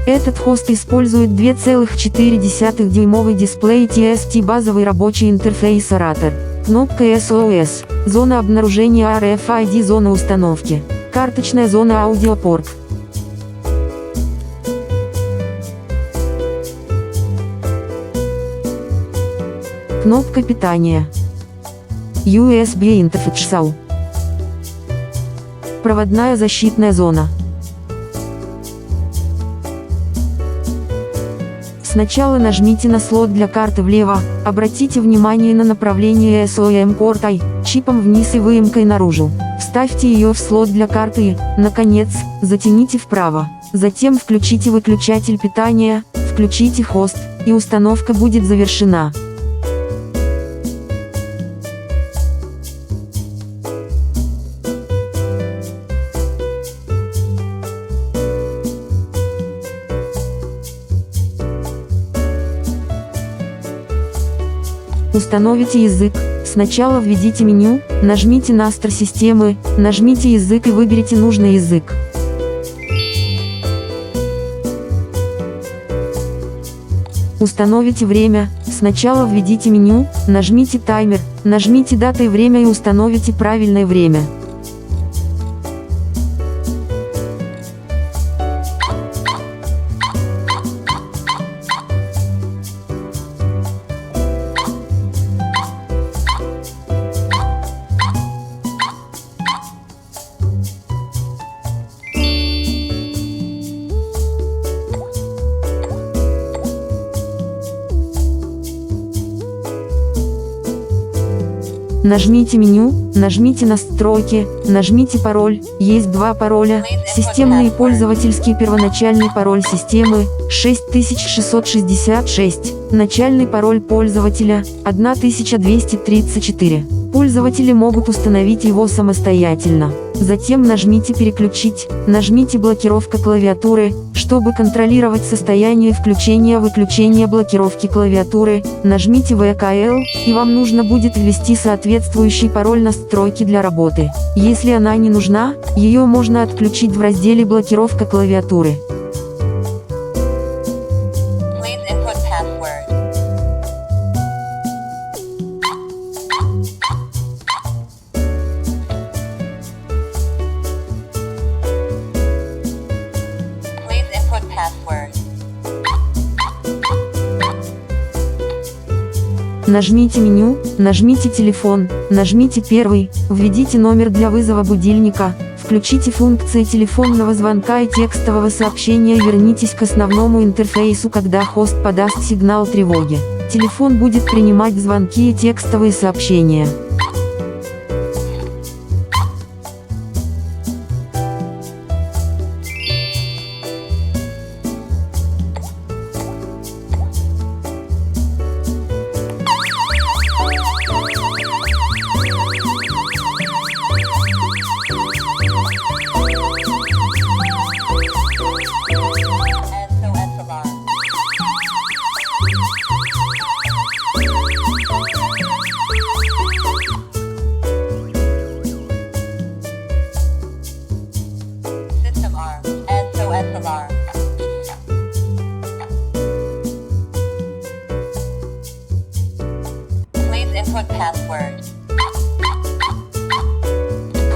Этот хост использует 2,4-дюймовый дисплей TFT, базовый рабочий интерфейс оратор. Кнопка SOS, зона обнаружения RFID, зона установки, карточная зона, аудиопорт. Кнопка питания. USB интерфейс. Проводная защитная зона. Сначала нажмите на слот для карты влево, обратите внимание на направление SOM порта чипом вниз и выемкой наружу. Вставьте ее в слот для карты и, наконец, затяните вправо. Затем включите выключатель питания, включите хост, и установка будет завершена. Установите язык. Сначала введите меню, нажмите на Астр системы, нажмите язык и выберите нужный язык. Установите время. Сначала введите меню, нажмите таймер, нажмите дата и время и установите правильное время. Нажмите меню, нажмите настройки, нажмите пароль. Есть два пароля: системный и пользовательский. Первоначальный пароль системы 6666, начальный пароль пользователя 1234. Пользователи могут установить его самостоятельно. Затем нажмите «Переключить», нажмите «Блокировка клавиатуры», чтобы контролировать состояние включения-выключения блокировки клавиатуры, нажмите «ВКЛ», и вам нужно будет ввести соответствующий пароль настройки для работы. Если она не нужна, ее можно отключить в разделе «Блокировка клавиатуры». Нажмите меню, нажмите телефон, нажмите первый, введите номер для вызова будильника, включите функции телефонного звонка и текстового сообщения, вернитесь к основному интерфейсу, когда хост подаст сигнал тревоги. Телефон будет принимать звонки и текстовые сообщения.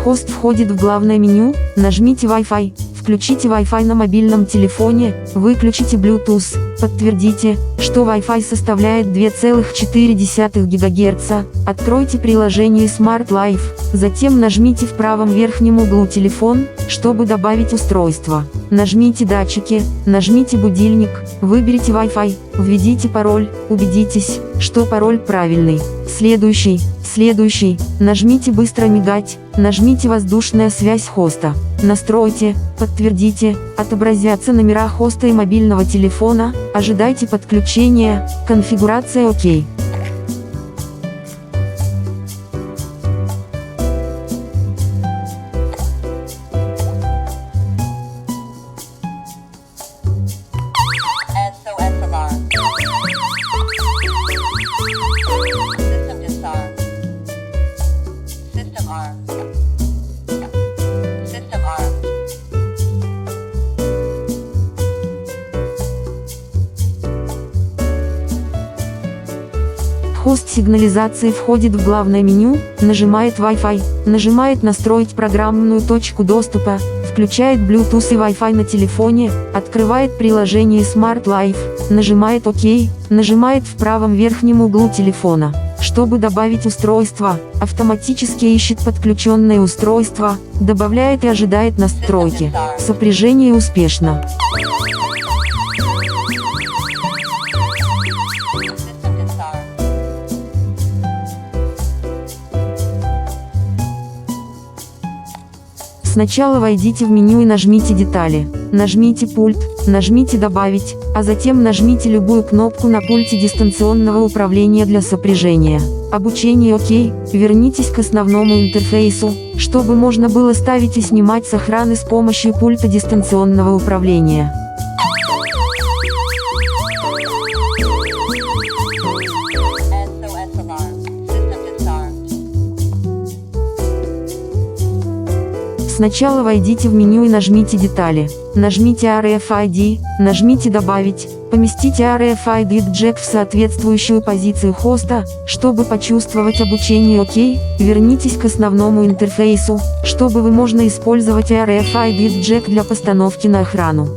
Хост входит в главное меню, нажмите Wi-Fi, включите Wi-Fi на мобильном телефоне, выключите Bluetooth, подтвердите, что Wi-Fi составляет 2,4 ГГц, откройте приложение Smart Life, затем нажмите в правом верхнем углу телефон, чтобы добавить устройство. Нажмите датчики, нажмите будильник, выберите Wi-Fi, введите пароль, убедитесь, что пароль правильный. Следующий, нажмите быстро мигать, нажмите воздушная связь хоста. Настройте, подтвердите, отобразятся номера хоста и мобильного телефона, ожидайте подключения, конфигурация ОК. Хост сигнализации входит в главное меню, нажимает Wi-Fi, нажимает «Настроить программную точку доступа», включает Bluetooth и Wi-Fi на телефоне, открывает приложение Smart Life, нажимает ОК, нажимает в правом верхнем углу телефона. Чтобы добавить устройство, автоматически ищет подключенное устройство, добавляет и ожидает настройки. Сопряжение успешно. Сначала войдите в меню и нажмите «Детали», нажмите «Пульт», нажмите «Добавить», а затем нажмите любую кнопку на пульте дистанционного управления для сопряжения. Обучение ОК, вернитесь к основному интерфейсу, чтобы можно было ставить и снимать с охраны с помощью пульта дистанционного управления. Сначала войдите в меню и нажмите «Детали», нажмите RFID, нажмите «Добавить», поместите RFID джек в соответствующую позицию хоста, чтобы почувствовать обучение ОК, вернитесь к основному интерфейсу, чтобы вы можно использовать RFID джек для постановки на охрану.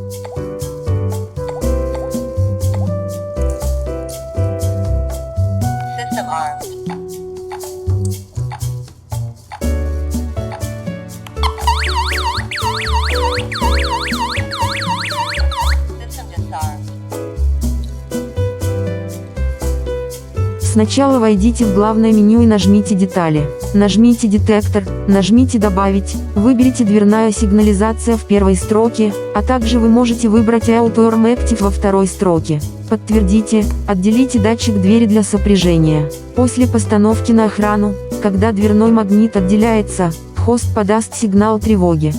Сначала войдите в главное меню и нажмите «Детали», нажмите «Детектор», нажмите «Добавить», выберите «Дверная сигнализация» в первой строке, а также вы можете выбрать Auto Alarm Active во второй строке. Подтвердите, отделите датчик двери для сопряжения. После постановки на охрану, когда дверной магнит отделяется, хост подаст сигнал тревоги.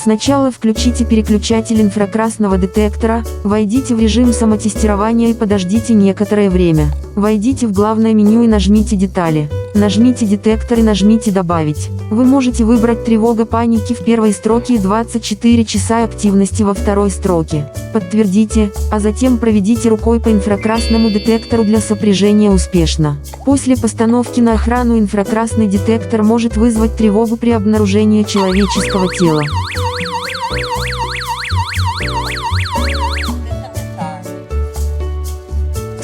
Сначала включите переключатель инфракрасного детектора, войдите в режим самотестирования и подождите некоторое время. Войдите в главное меню и нажмите «Детали», нажмите «Детектор» и нажмите «Добавить». Вы можете выбрать «Тревога паники» в первой строке и 24 часа активности во второй строке. Подтвердите, а затем проведите рукой по инфракрасному детектору для сопряжения успешно. После постановки на охрану инфракрасный детектор может вызвать тревогу при обнаружении человеческого тела.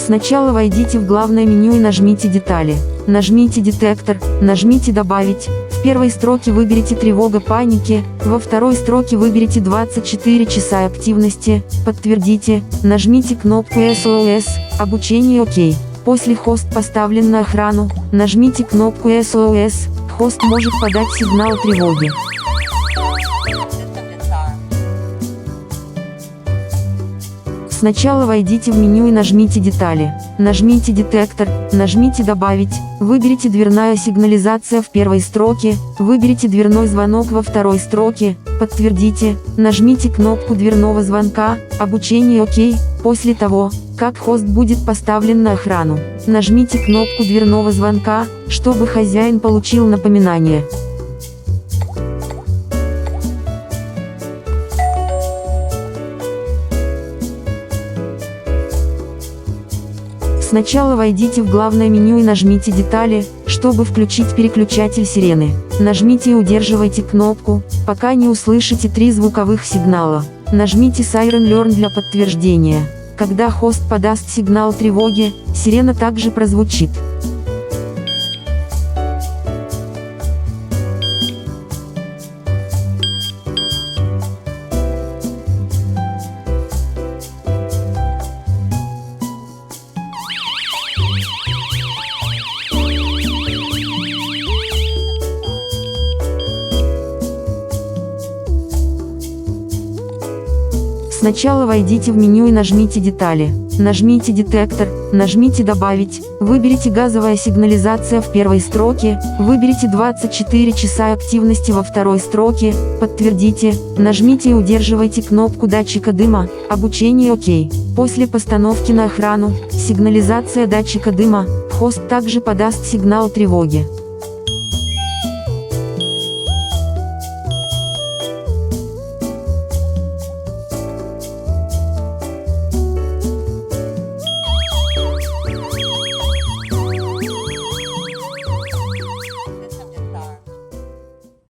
Сначала войдите в главное меню и нажмите «Детали», нажмите «Детектор», нажмите «Добавить». В первой строке выберите «Тревога паники», во второй строке выберите 24 часа активности, подтвердите, нажмите кнопку SOS, обучение ОК. После хост поставлен на охрану, нажмите кнопку SOS, хост может подать сигнал тревоги. Сначала войдите в меню и нажмите «Детали», нажмите «Детектор», нажмите «Добавить», выберите «Дверная сигнализация» в первой строке, выберите «Дверной звонок» во второй строке, подтвердите, нажмите кнопку дверного звонка, обучение ОК. После того, как хост будет поставлен на охрану, нажмите кнопку дверного звонка, чтобы хозяин получил напоминание. Сначала войдите в главное меню и нажмите «Детали», чтобы включить переключатель сирены. Нажмите и удерживайте кнопку, пока не услышите 3 звуковых сигнала. Нажмите Siren Learn для подтверждения. Когда хост подаст сигнал тревоги, сирена также прозвучит. Сначала войдите в меню и нажмите «Детали», нажмите детектор, нажмите добавить, выберите газовая сигнализация в первой строке, выберите 24 часа активности во второй строке, подтвердите, нажмите и удерживайте кнопку датчика дыма, обучение ОК. После постановки на охрану, сигнализация датчика дыма, хост также подаст сигнал тревоги.